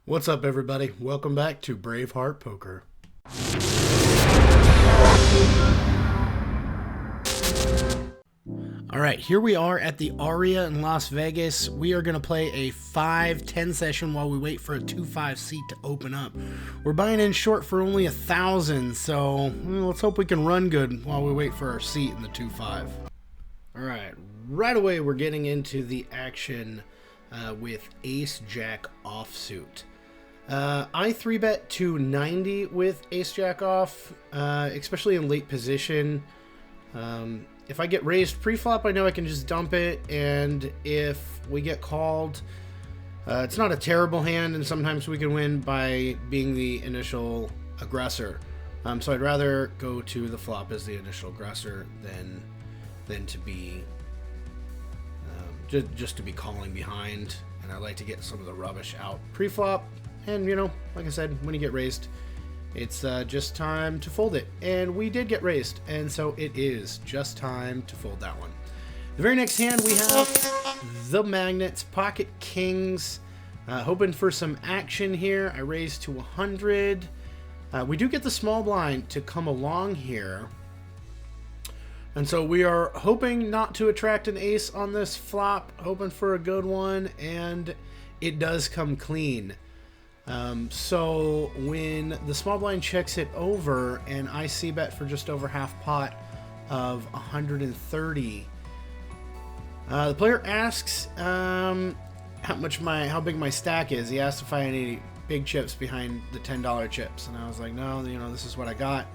What's up, everybody? Welcome back to Braveheart Poker. All right, here we are at the Aria in Las Vegas. We are going to play a 5-10 session while we wait for a 2-5 seat to open up. We're buying in short for only 1,000, so let's hope we can run good while we wait for our seat in the 2-5. All right away we're getting into the action with Ace-Jack offsuit. I 3-bet to 90 with Ace-Jack off, especially in late position. If I get raised pre-flop, I know I can just dump it, and if we get called, it's not a terrible hand, and sometimes we can win by being the initial aggressor. So I'd rather go to the flop as the initial aggressor than to be just to be calling behind, and I like to get some of the rubbish out pre-flop. And, like I said, when you get raised, it's just time to fold it. And we did get raised, and so it is just time to fold that one. The very next hand, we have the Magnets, Pocket Kings, hoping for some action here. I raised to 100. We do get the small blind to come along here. And so we are hoping not to attract an ace on this flop, hoping for a good one, and it does come clean. So when the small blind checks it over and I see bet for just over half pot of 130, the player asks how big my stack is. He asked if I had any big chips behind the $10 chips, and I was like, no, this is what I got.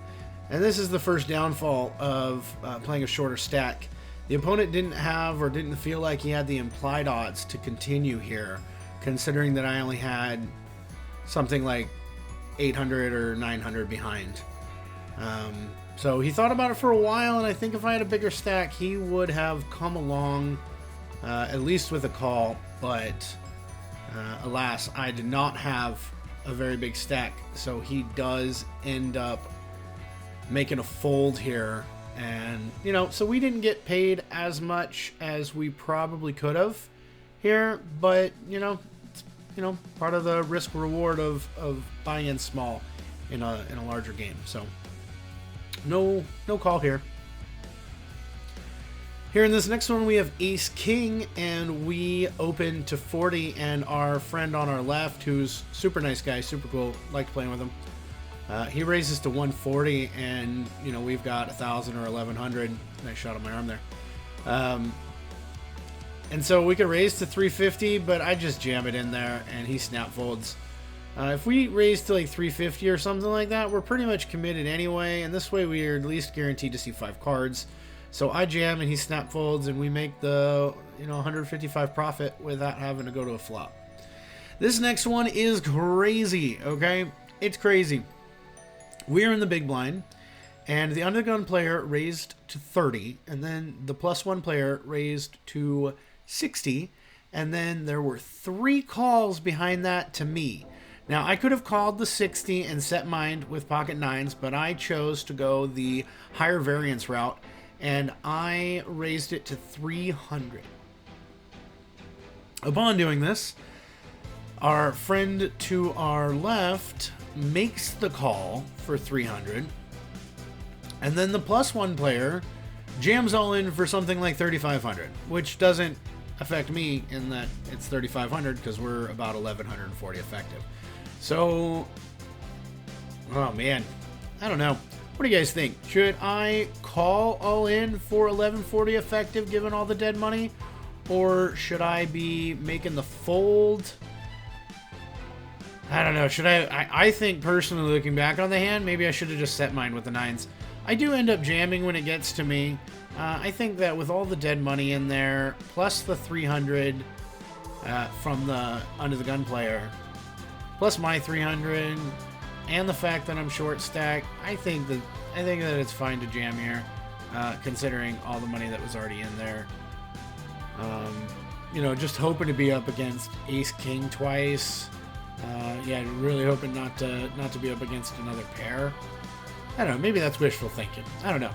And this is the first downfall of playing a shorter stack. The opponent didn't feel like he had the implied odds to continue here, considering that I only had something like 800 or 900 behind. So he thought about it for a while, and I think if I had a bigger stack, he would have come along at least with a call, but alas, I did not have a very big stack, so he does end up making a fold here. And so we didn't get paid as much as we probably could have here, but part of the risk reward of buying in small in a larger game. So no call here. Here in this next one, we have Ace King, and we open to 40, and our friend on our left, who's super nice guy, super cool, like playing with him, he raises to 140, and we've got 1,000 or 1,100. Nice shot on my arm there. And so we could raise to 350, but I just jam it in there, and he snap folds. If we raise to like 350 or something like that, we're pretty much committed anyway, and this way we are at least guaranteed to see 5 cards. So I jam and he snap folds, and we make the 155 profit without having to go to a flop. This next one is crazy, okay? It's crazy. We are in the big blind, and the under the gun player raised to 30, and then the +1 player raised to 60, and then there were 3 calls behind that to me. Now, I could have called the 60 and set mine with pocket 9s, but I chose to go the higher variance route, and I raised it to 300. Upon doing this, our friend to our left makes the call for 300, and then the +1 player jams all in for something like 3,500, which doesn't affect me in that it's 3,500 because we're about 1,140 effective. So, oh man, I don't know. What do you guys think? Should I call all in for 1,140 effective given all the dead money, or should I be making the fold? I don't know. Should I think personally, looking back on the hand, maybe I should have just set mine with the 9s. I do end up jamming when it gets to me. I think that with all the dead money in there, plus the 300 from the under the gun player, plus my 300, and the fact that I'm short stack, I think that it's fine to jam here, considering all the money that was already in there. Just hoping to be up against Ace King twice. Yeah, really hoping not to be up against another pair. I don't know. Maybe that's wishful thinking. I don't know.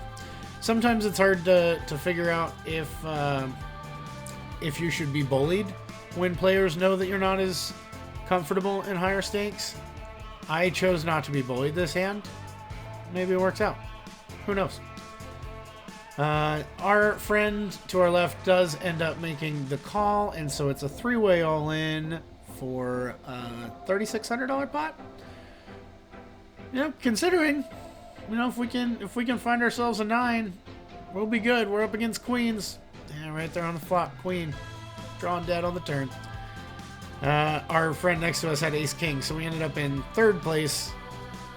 Sometimes it's hard to figure out if you should be bullied when players know that you're not as comfortable in higher stakes. I chose not to be bullied this hand. Maybe it works out. Who knows? Our friend to our left does end up making the call, and so it's a three-way all-in for a $3,600 pot. You know, considering, you know, if we can find ourselves a 9, we'll be good. We're up against queens. Yeah, right there on the flop, queen, drawing dead on the turn. Our friend next to us had ace king, so we ended up in third place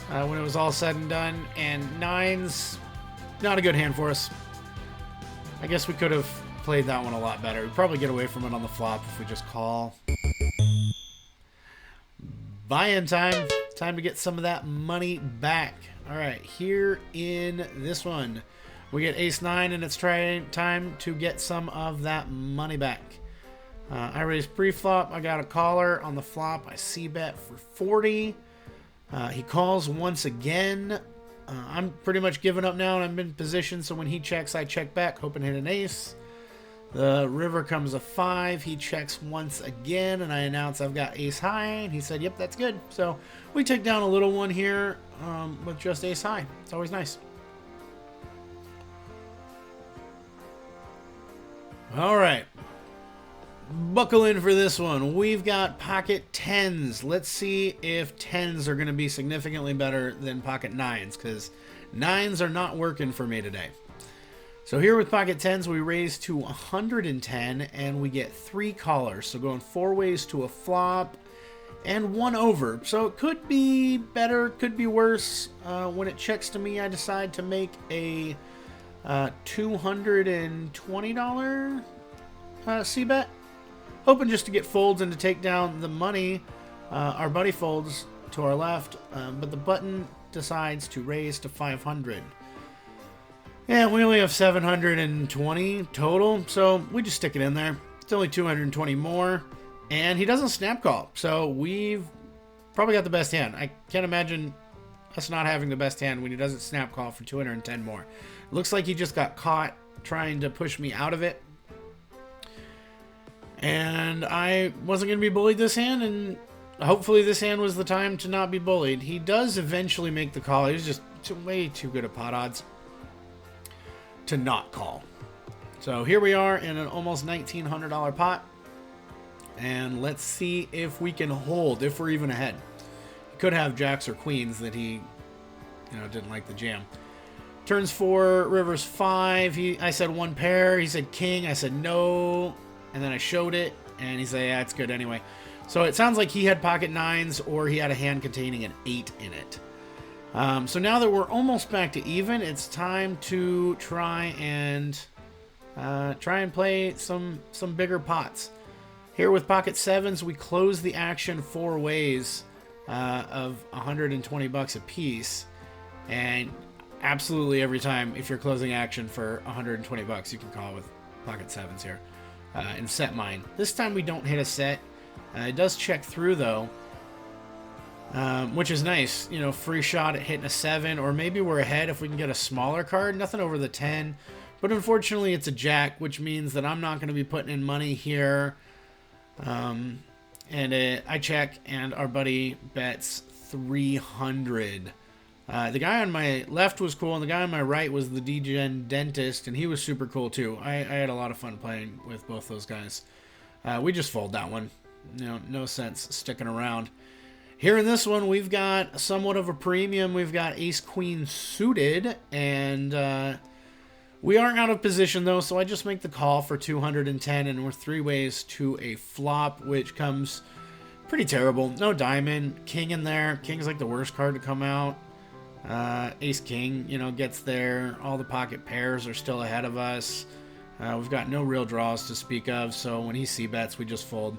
when it was all said and done. And 9's not a good hand for us. I guess we could have played that one a lot better. We'd probably get away from it on the flop if we just call. Buy-in time. Time to get some of that money back. All right, here in this one, we get ace 9, and it's time to get some of that money back. I raised pre-flop. I got a caller on the flop. I c-bet for 40. He calls once again. I'm pretty much giving up now, and I'm in position, so when he checks, I check back, hoping to hit an ace. The river comes a 5. He checks once again, and I announce I've got ace high, and he said, yep, that's good. So we take down a little one here with just ace high. It's always nice. All right. Buckle in for this one. We've got pocket 10s. Let's see if 10s are going to be significantly better than pocket 9s, because 9s are not working for me today. So here with pocket 10s, we raise to 110, and we get 3 callers. So going 4 ways to a flop and 1 over. So it could be better, could be worse. When it checks to me, I decide to make a $220 c-bet. Hoping just to get folds and to take down the money. Our buddy folds to our left, but the button decides to raise to 500. Yeah, we only have 720 total, so we just stick it in there. It's only 220 more, and he doesn't snap call, so we've probably got the best hand. I can't imagine us not having the best hand when he doesn't snap call for 210 more. It looks like he just got caught trying to push me out of it. And I wasn't going to be bullied this hand, and hopefully this hand was the time to not be bullied. He does eventually make the call. He was just way too good at pot odds to not call. So here we are in an almost $1,900 pot. And let's see if we can hold, if we're even ahead. He could have jacks or queens that he, didn't like the jam. Turns 4, rivers 5. I said 1 pair. He said king. I said no. And then I showed it, and he said, yeah, it's good anyway. So it sounds like he had pocket 9s, or he had a hand containing an 8 in it. So now that we're almost back to even, it's time to try and play some bigger pots. Here with pocket 7s, we close the action 4 ways of $120 a piece, and absolutely every time, if you're closing action for $120, you can call with pocket 7s here. And set mine. This time we don't hit a set. It does check through though, which is nice. Free shot at hitting a 7, or maybe we're ahead if we can get a smaller card. Nothing over the 10, but unfortunately it's a jack, which means that I'm not going to be putting in money here. I check, and our buddy bets 300. The guy on my left was cool, and the guy on my right was the DGen dentist, and he was super cool too. I had a lot of fun playing with both those guys. We just fold that one. No sense sticking around. Here in this one, we've got somewhat of a premium. We've got ace-queen suited, and we aren't out of position though, so I just make the call for 210, and we're 3 ways to a flop, which comes pretty terrible. No diamond. King in there. King's like the worst card to come out. Ace king, gets there. All the pocket pairs are still ahead of us. We've got no real draws to speak of, so when he c-bets, we just fold.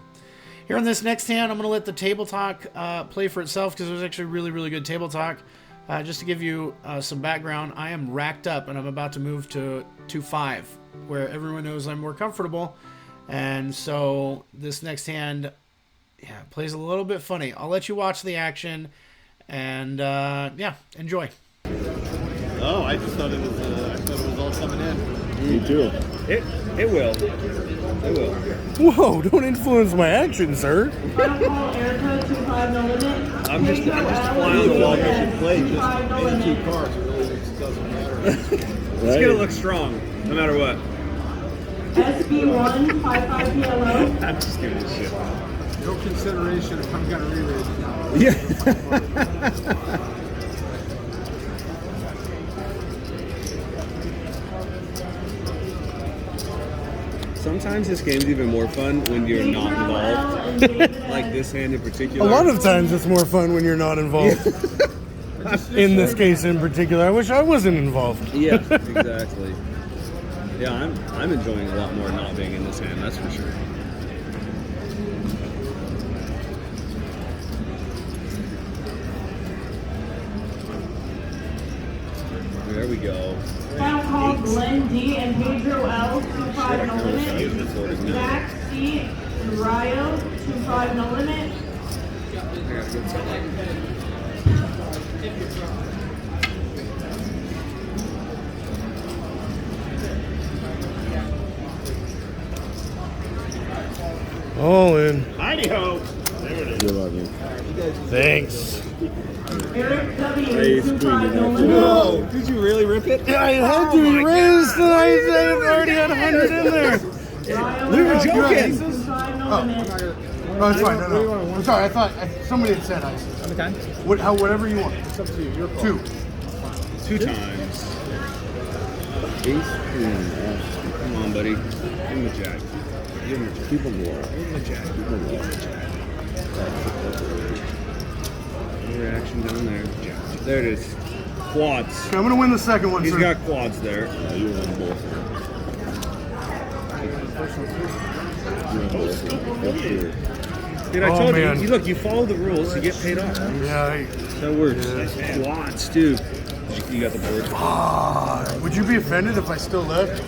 Here on this next hand, I'm going to let the table talk play for itself, because it was actually really, really good table talk. Just to give you some background, I am racked up, and I'm about to move to 2-5, where everyone knows I'm more comfortable. And so this next hand, plays a little bit funny. I'll let you watch the action. And enjoy. Oh, I just thought it was all coming in. Me too. It will. They will. Whoa, don't influence my actions, sir. I'm just flying the wall. They should play just in 2 cars. It really doesn't matter. It's gonna look strong, no matter what. SB1 55 PLO. I'm just giving a shit. No consideration if I'm gonna re-raise it now. Yeah. Sometimes this game's even more fun when you're not involved. Like this hand in particular. A lot of times it's more fun when you're not involved. In this case in particular, I wish I wasn't involved. Yeah, exactly. Yeah, I'm enjoying a lot more not being in this hand, that's for sure. There we go. Final call, Glenn D and Pedro L, 2-5 no limit. Max C and Ryo, 2-5 no limit. All in. Heidi ho! Good luck, man. Thanks. Eric W, 2-5 no limit. No! Did you really rip it? I had to erase that I already had 100 in there. We were joking. 2-5 no limit. No, it's fine. No. I'm sorry. I thought somebody had said ice. Okay. Whatever you want. It's up to you. Your call. 2. 2 times. Ace, queen, ace. Come on, buddy. Give him the jack. Give him the jack. Keep them low. Give him the jack. Keep them low. No reaction down there. Jack. There it is. Quads. Okay, I'm gonna win the second one, He's sir. got quads there. Yeah, you win both. You win both. That's good. Dude, I Oh, told man. you. Look, you follow the rules, you get paid off. Yeah. That works. Quads, dude. You got the board. Would you be offended if I still left?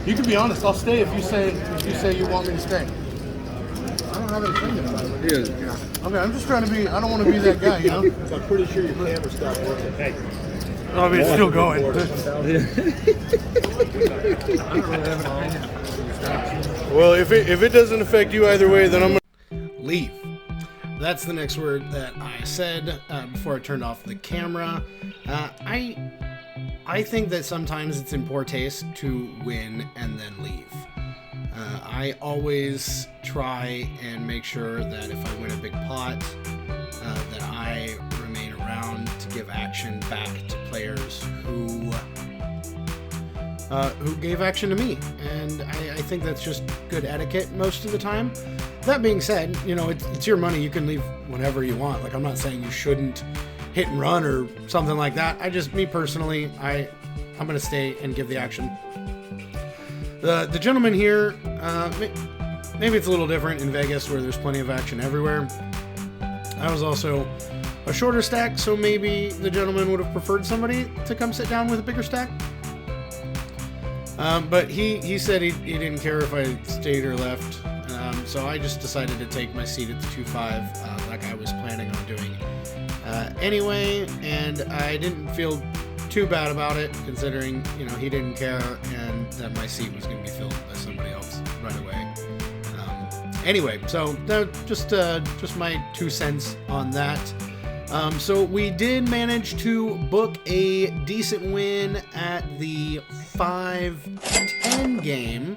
You can be honest. I'll stay if you say you want me to stay. I don't have anything about it. Dude. Okay, I'm just trying to be. I don't want to be that guy, you know. I'm pretty sure your camera stopped working. Hey. I mean, it's still going. I don't really have an opinion. Well, if it doesn't affect you either way, then I'm gonna Leave. That's the next word that I said before I turned off the camera. I think that sometimes it's in poor taste to win and then leave. I always try and make sure that if I win a big pot, that I remain around to give action back to players who gave action to me, and I think that's just good etiquette most of the time. That being said, you know, it's your money. You can leave whenever you want. Like, I'm not saying you shouldn't hit and run or something like that. Me personally, I'm gonna stay and give the action. The gentleman here, maybe it's a little different in Vegas where there's plenty of action everywhere. I was also a shorter stack, so maybe the gentleman would have preferred somebody to come sit down with a bigger stack. But he said he didn't care if I stayed or left. So I just decided to take my seat at the 2-5 like I was planning on doing anyway, and I didn't feel too bad about it considering, you know, he didn't care and that my seat was going to be filled by somebody else right away. Anyway, so just my 2 cents on that. So we did manage to book a decent win at the 5-10 game,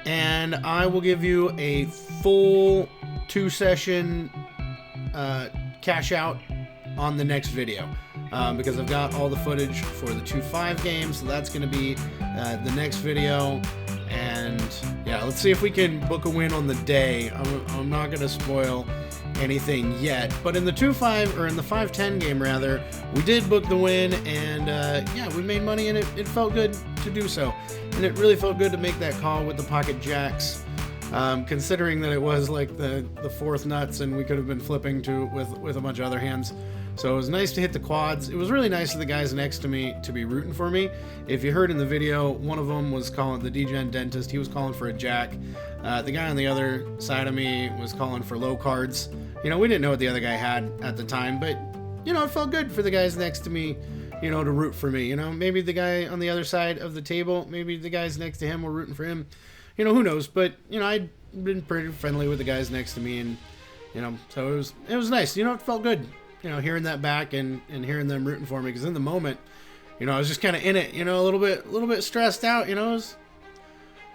and I will give you a full 2-session cash out on the next video because I've got all the footage for the 2-5 game, so that's going to be the next video. And yeah, let's see if we can book a win on the day. I'm not going to spoil anything yet, but in the 2-5 or in the 5-10 game rather, we did book the win, and yeah, we made money, and it felt good to do so, and it really felt good to make that call with the pocket jacks, considering that it was like the 4th nuts and we could have been flipping with a bunch of other hands. So it was nice to hit the quads. It was really nice of the guys next to me to be rooting for me. If you heard in the video, one of them was calling, the DGen dentist, he was calling for a jack. The guy on the other side of me was calling for low cards. You know, we didn't know what the other guy had at the time, but, you know, it felt good for the guys next to me, you know, to root for me. You know, maybe the guy on the other side of the table, maybe the guys next to him were rooting for him. you know, who knows? But you know, I'd been pretty friendly with the guys next to me, and you know, so it was nice. You know, it felt good. You know, hearing that back and hearing them rooting for me, because in the moment, you know, I was just kind of in it. You know, a little bit stressed out. You know,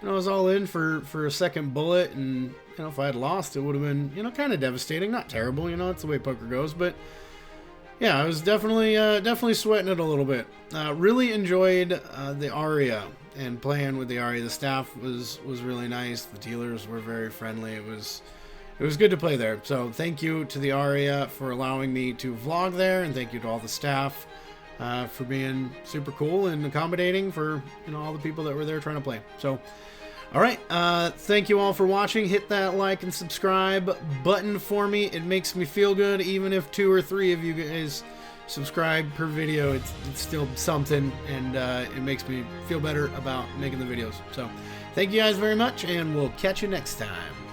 I was all in for a second bullet, and you know, if I had lost, it would have been, you know, kind of devastating. Not terrible, you know, it's the way poker goes, but yeah, I was definitely sweating it a little bit. Really enjoyed the Aria and playing with the Aria. The staff was really nice. The dealers were very friendly. It was good to play there. So thank you to the Aria for allowing me to vlog there, and thank you to all the staff for being super cool and accommodating for, you know, all the people that were there trying to play. So, all right, thank you all for watching. Hit that like and subscribe button for me. It makes me feel good, even if 2 or 3 of you guys subscribe per video. It's still something, and it makes me feel better about making the videos. So, thank you guys very much, and we'll catch you next time.